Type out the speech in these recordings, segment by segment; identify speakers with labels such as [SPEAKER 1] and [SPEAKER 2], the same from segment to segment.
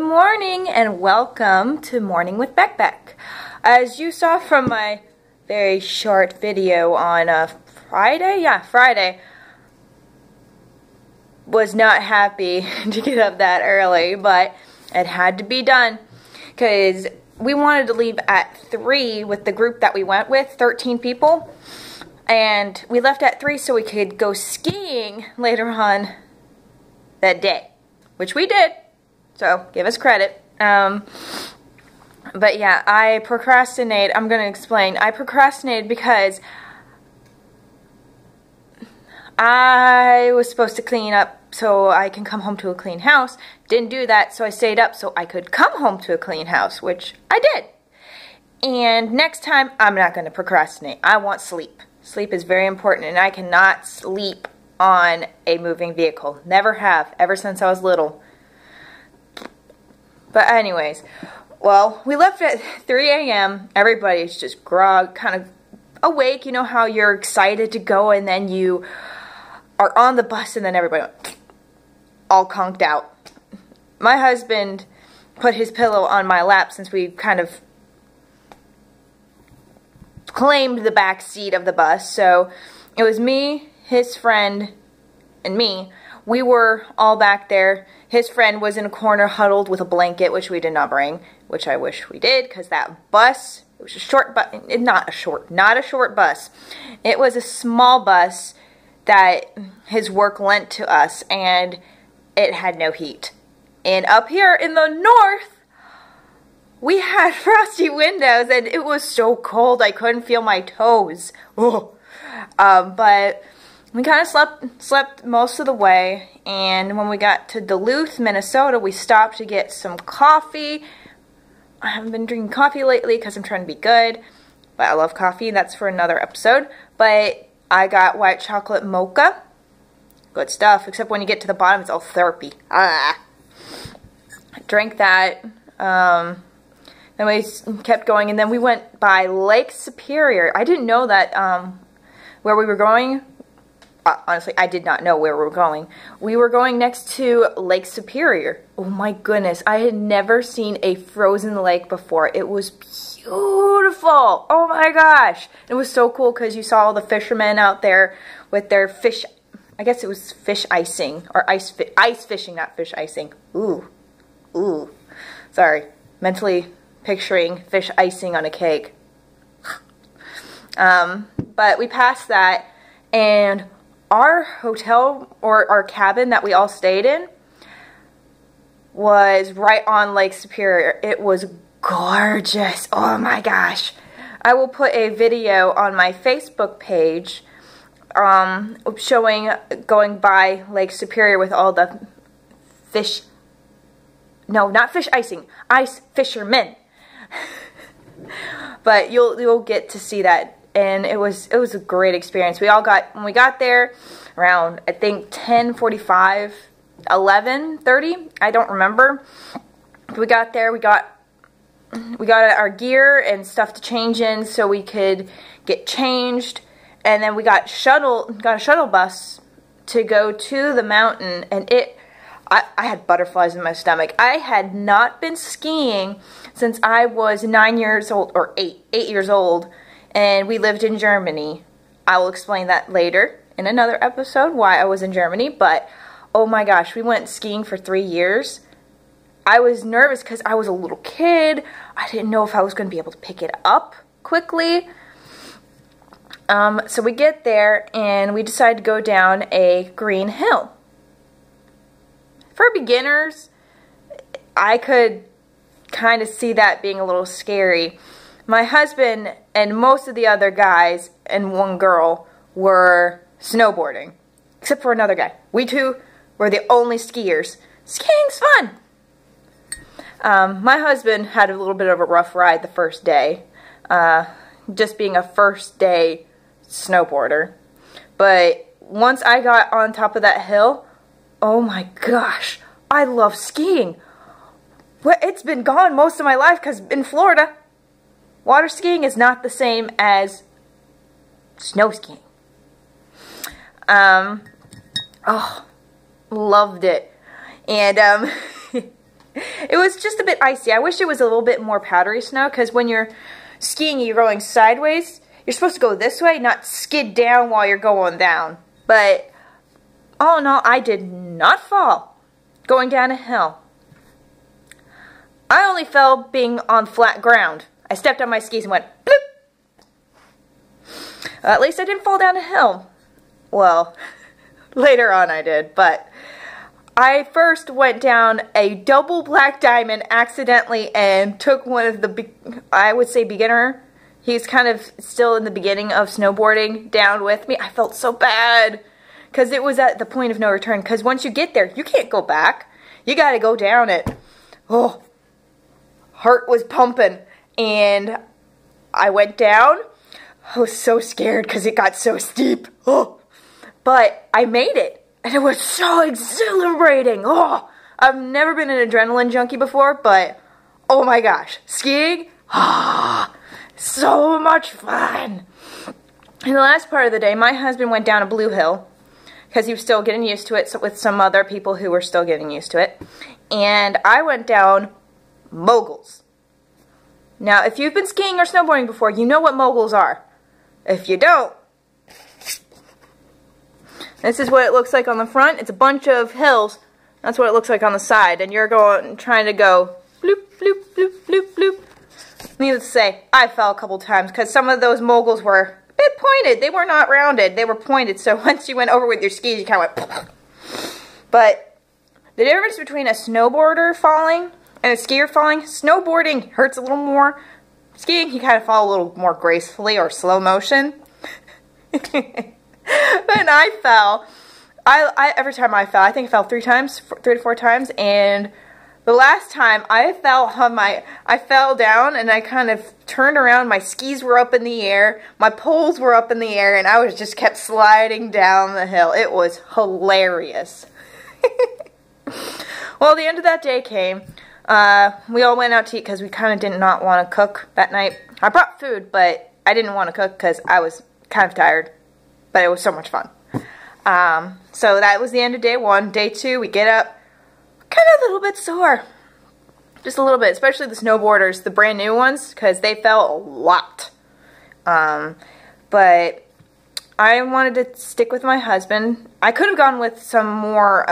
[SPEAKER 1] morning and welcome to Morning with Bek Bek. As you saw from my very short video on Friday, was not happy to get up that early, but it had to be done because we wanted to leave at 3 with the group that we went with, 13 people, and we left at 3 so we could go skiing later on that day, which we did. So, give us credit. But yeah, I procrastinate. I'm going to explain. I procrastinated because I was supposed to clean up so I can come home to a clean house. Didn't do that, so I stayed up so I could come home to a clean house, which I did. And next time, I'm not going to procrastinate. I want sleep. Sleep is very important, and I cannot sleep on a moving vehicle. Never have, ever since I was little. But anyways, well, we left at 3 a.m. Everybody's just grog, kind of awake. You know how you're excited to go and then you are on the bus and then everybody went all conked out. My husband put his pillow on my lap since we kind of claimed the back seat of the bus. So it was me, his friend, and me. We were all back there. His friend was in a corner huddled with a blanket, which we did not bring, which I wish we did, because that bus, it was a short bus, not a short bus. It was a small bus that his work lent to us, and it had no heat. And up here in the north, we had frosty windows, and it was so cold I couldn't feel my toes. Oh. But we kind of slept most of the way, and when we got to Duluth, Minnesota, we stopped to get some coffee. I haven't been drinking coffee lately because I'm trying to be good, but I love coffee. That's for another episode. But I got white chocolate mocha. Good stuff, except when you get to the bottom, it's all syrupy. I drank that. Then we kept going, and then we went by Lake Superior. I didn't know that where we were going. Honestly, I did not know where we were going. We were going next to Lake Superior. Oh my goodness, I had never seen a frozen lake before. It was beautiful. Oh my gosh. It was so cool because you saw all the fishermen out there with their fish. I guess it was fish icing, or ice fishing, not fish icing. Ooh. Sorry, mentally picturing fish icing on a cake. But we passed that, and our hotel, or our cabin that we all stayed in, was right on Lake Superior. It was gorgeous. Oh my gosh. I will put a video on my Facebook page showing going by Lake Superior with all the fish, no, not fish icing, ice fishermen. But you'll get to see that. And it was a great experience. When we got there around, I think 10:45, 11:30, I don't remember. We got there, we got our gear and stuff to change in so we could get changed, and then we got a shuttle bus to go to the mountain, and I had butterflies in my stomach. I had not been skiing since I was 9 years old, or 8 years old. And we lived in Germany. I will explain that later in another episode, why I was in Germany. But, oh my gosh, we went skiing for 3 years. I was nervous because I was a little kid. I didn't know if I was going to be able to pick it up quickly. So we get there, and we decide to go down a green hill. For beginners, I could kind of see that being a little scary. My husband and most of the other guys and one girl were snowboarding, except for another guy. We two were the only skiers. Skiing's fun. My husband had a little bit of a rough ride the first day, just being a first day snowboarder. But once I got on top of that hill, oh my gosh, I love skiing. Well, it's been gone most of my life because in Florida, water skiing is not the same as snow skiing. Oh, loved it. And It was just a bit icy. I wish it was a little bit more powdery snow, because when you're skiing, you're going sideways. You're supposed to go this way, not skid down while you're going down. But all in all, I did not fall going down a hill. I only fell being on flat ground. I stepped on my skis and went bloop. At least I didn't fall down a hill. Well, later on I did, but I first went down a double black diamond accidentally and took one of the, I would say beginner, he's kind of still in the beginning of snowboarding, down with me. I felt so bad because it was at the point of no return, because once you get there, you can't go back. You got to go down it. Oh, heart was pumping, and I went down. I was so scared because it got so steep. Oh, but I made it, and it was so exhilarating. Oh, I've never been an adrenaline junkie before, but oh my gosh, skiing, so much fun. In the last part of the day, my husband went down a blue hill because he was still getting used to it, so with some other people who were still getting used to it, and I went down moguls. Now, if you've been skiing or snowboarding before, you know what moguls are. If you don't, this is what it looks like on the front. It's a bunch of hills. That's what it looks like on the side. And you're trying to go bloop, bloop, bloop, bloop, bloop. Needless to say, I fell a couple times because some of those moguls were a bit pointed. They were not rounded. They were pointed. So once you went over with your skis, you kind of went. But the difference between a snowboarder falling and a skier falling, snowboarding hurts a little more. Skiing, you kind of fall a little more gracefully or slow motion. When I fell, every time I fell, I think I fell 3 to 4 times, and the last time I fell I fell down and I kind of turned around, my skis were up in the air, my poles were up in the air, and I was just kept sliding down the hill. It was hilarious. Well, the end of that day came. We all went out to eat because we kind of did not want to cook that night. I brought food, but I didn't want to cook because I was kind of tired. But it was so much fun. So that was the end of day 1. Day 2, we get up, kind of a little bit sore. Just a little bit, especially the snowboarders, the brand new ones, because they fell a lot. But I wanted to stick with my husband. I could have gone with some more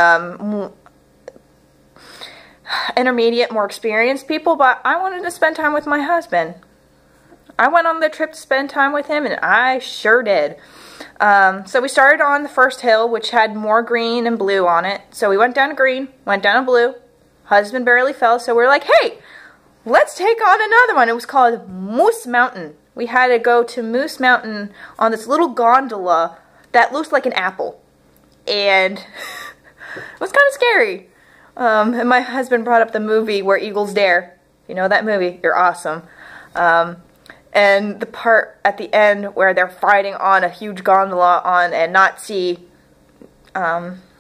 [SPEAKER 1] intermediate, more experienced people, but I wanted to spend time with my husband. I went on the trip to spend time with him, and I sure did. So we started on the first hill, which had more green and blue on it. So we went down to green, went down to blue. Husband barely fell, so we were like, hey, let's take on another one. It was called Moose Mountain. We had to go to Moose Mountain on this little gondola that looks like an apple. And it was kind of scary. And my husband brought up the movie Where Eagles Dare. If you know that movie, you're awesome. And the part at the end where they're fighting on a huge gondola on a Nazi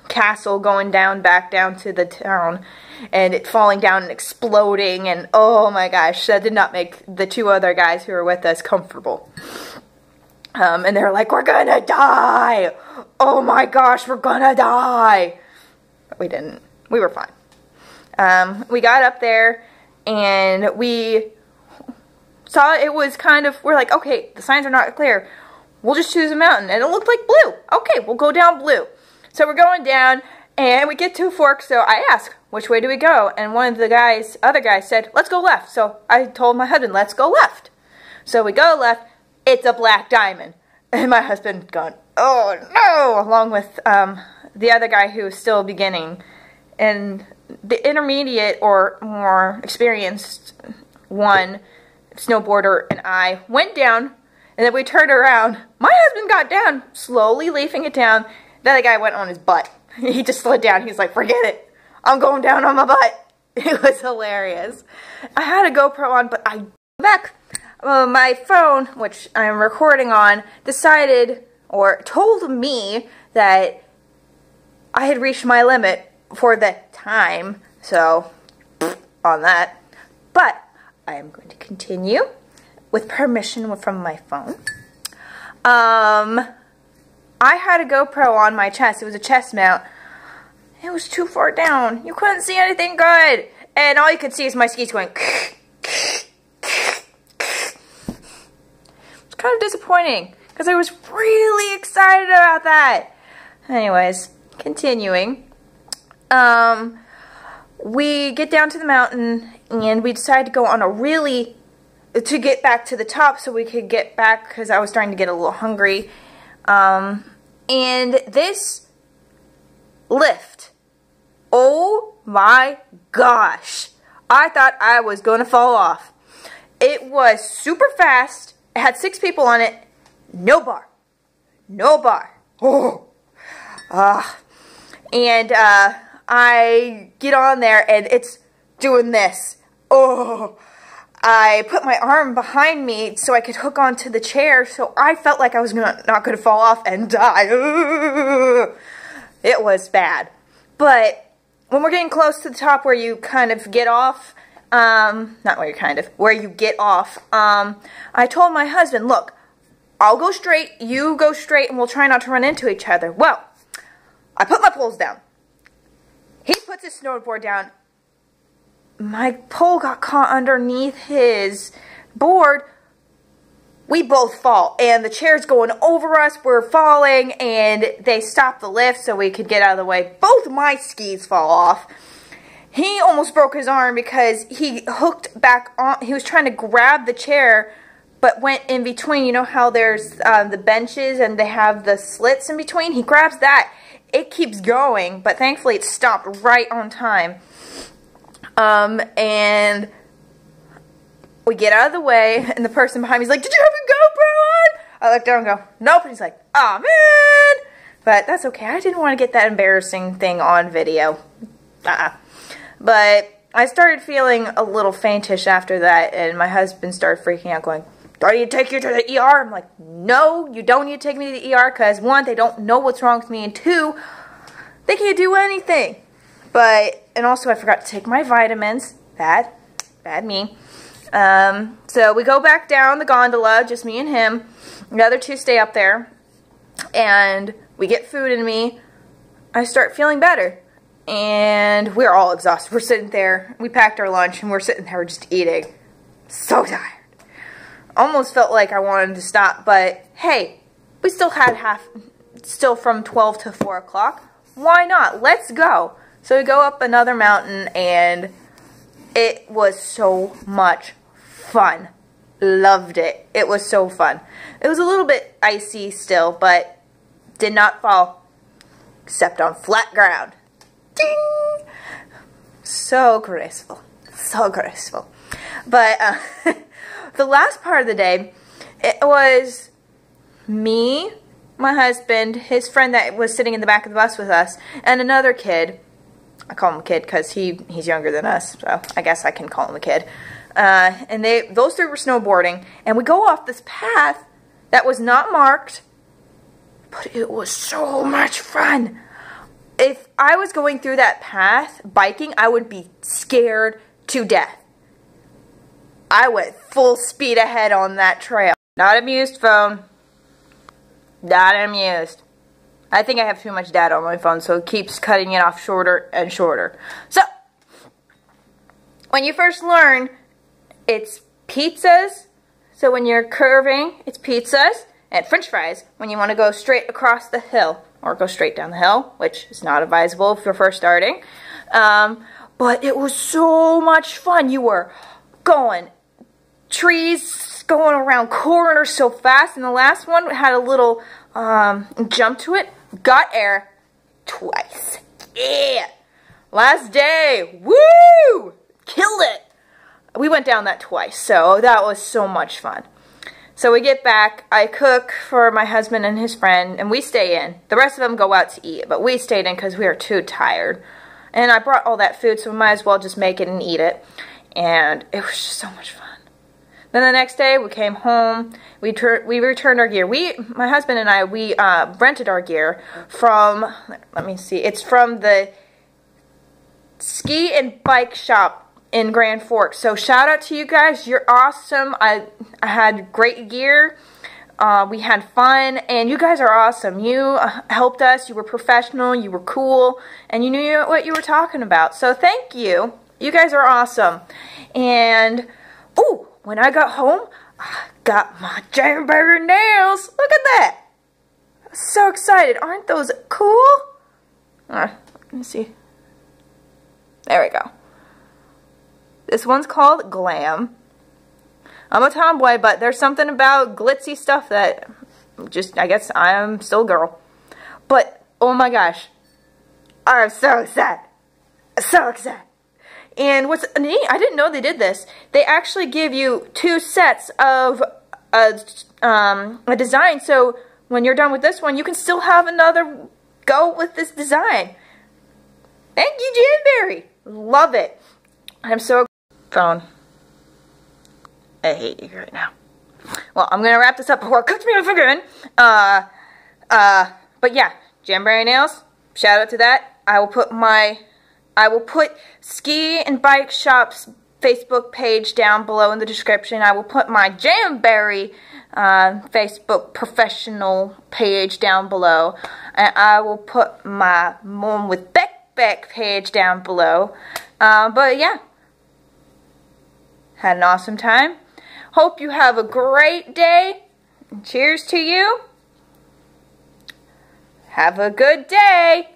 [SPEAKER 1] castle going down, back down to the town, and it falling down and exploding, and oh my gosh, that did not make the 2 other guys who were with us comfortable. And they're like, we're gonna die! Oh my gosh, we're gonna die! But we didn't. We were fine. We got up there, and we saw it was kind of, we're like, okay, the signs are not clear. We'll just choose a mountain. And it looked like blue. Okay, we'll go down blue. So we're going down, and we get to a fork, so I ask, which way do we go? And one of the other guys said, let's go left. So I told my husband, let's go left. So we go left. It's a black diamond. And my husband gone, oh no, along with the other guy who was still beginning. And the intermediate or more experienced one, snowboarder, and I went down, and then we turned around. My husband got down, slowly leafing it down. The other guy went on his butt. He just slid down. He's like, forget it. I'm going down on my butt. It was hilarious. I had a GoPro on, but my phone, which I'm recording on, decided or told me that I had reached my limit for the time. So, on that. But I am going to continue with permission from my phone. I had a GoPro on my chest. It was a chest mount. It was too far down. You couldn't see anything good. and all you could see is my skis going. It's kind of disappointing because I was really excited about that. Anyways, continuing. We get down to the mountain and we decide to go on to get back to the top so we could get back because I was starting to get a little hungry. And this lift, oh my gosh, I thought I was going to fall off. It was super fast. It had 6 people on it. No bar. No bar. Oh. And I get on there and it's doing this. Oh. I put my arm behind me so I could hook onto the chair, so I felt like I was not going to fall off and die. It was bad. But when we're getting close to the top where you kind of get off, where you get off, I told my husband, look, I'll go straight, you go straight, and we'll try not to run into each other. Well, I put my poles down. He puts his snowboard down. My pole got caught underneath his board. We both fall, and the chair's going over us. We're falling, and they stop the lift so we could get out of the way. Both my skis fall off. He almost broke his arm because he hooked back on. He was trying to grab the chair, but went in between. You know how there's the benches and they have the slits in between? He grabs that. It keeps going, but thankfully it stopped right on time. And we get out of the way, and the person behind me is like, did you have your GoPro on? I look down and go, nope. And he's like, oh man. But that's okay. I didn't want to get that embarrassing thing on video. But I started feeling a little faintish after that, and my husband started freaking out going, do I need to take you to the ER? I'm like, no, you don't need to take me to the ER because 1, they don't know what's wrong with me, and 2, they can't do anything. And also I forgot to take my vitamins. Bad me. So we go back down the gondola, just me and him. The other 2 stay up there. And we get food in me. I start feeling better. And we're all exhausted. We're sitting there. We packed our lunch and we're sitting there just eating. So tired. Almost felt like I wanted to stop. But hey, we still had still from 12 to 4 o'clock. Why not? Let's go. So we go up another mountain, and it was so much fun. Loved it. It was so fun. It was a little bit icy still, but did not fall, except on flat ground. Ding! So graceful. So graceful. But the last part of the day, it was me, my husband, his friend that was sitting in the back of the bus with us, and another kid. I call him a kid because he's younger than us, so I guess I can call him a kid. And those 3 were snowboarding, and we go off this path that was not marked, but it was so much fun. If I was going through that path biking, I would be scared to death. I went full speed ahead on that trail. Not amused, phone. Not amused. I think I have too much data on my phone, so it keeps cutting it off shorter and shorter. So, when you first learn, it's pizzas. So when you're curving, it's pizzas and french fries when you want to go straight across the hill or go straight down the hill, which is not advisable if you're first starting. But it was so much fun. You were going trees, going around corners so fast, and the last one had a little jump to it. Got air twice. Yeah. Last day. Woo! Killed it. We went down that twice, so that was so much fun. So we get back. I cook for my husband and his friend, and we stay in. The rest of them go out to eat, but we stayed in because we were too tired. And I brought all that food, so we might as well just make it and eat it. And it was just so much fun. Then the next day, we came home. We returned our gear. My husband and I, we rented our gear from, let me see, it's from the ski and bike shop in Grand Forks. So shout out to you guys. You're awesome. I had great gear. We had fun, and you guys are awesome. You helped us. You were professional. You were cool, and you knew what you were talking about. So thank you You guys are awesome. And, oh, when I got home, I got my Jamberry nails. Look at that. I'm so excited. Aren't those cool? Let me see. There we go. This one's called Glam. I'm a tomboy, but there's something about glitzy stuff that just, I guess I'm still a girl. But, oh my gosh. I'm so excited. So excited. And what's neat, I didn't know they did this. They actually give you 2 sets of a design. So when you're done with this one, you can still have another go with this design. Thank you, Jamberry. Love it. I'm so phone. I hate you right now. Well, I'm gonna wrap this up before it cuts me off again. But yeah, Jamberry nails. Shout out to that. I will put Ski and Bike Shop's Facebook page down below in the description. I will put my Jamberry Facebook professional page down below. And I will put my Mom with Bek Bek page down below. But yeah, had an awesome time. Hope you have a great day. Cheers to you. Have a good day.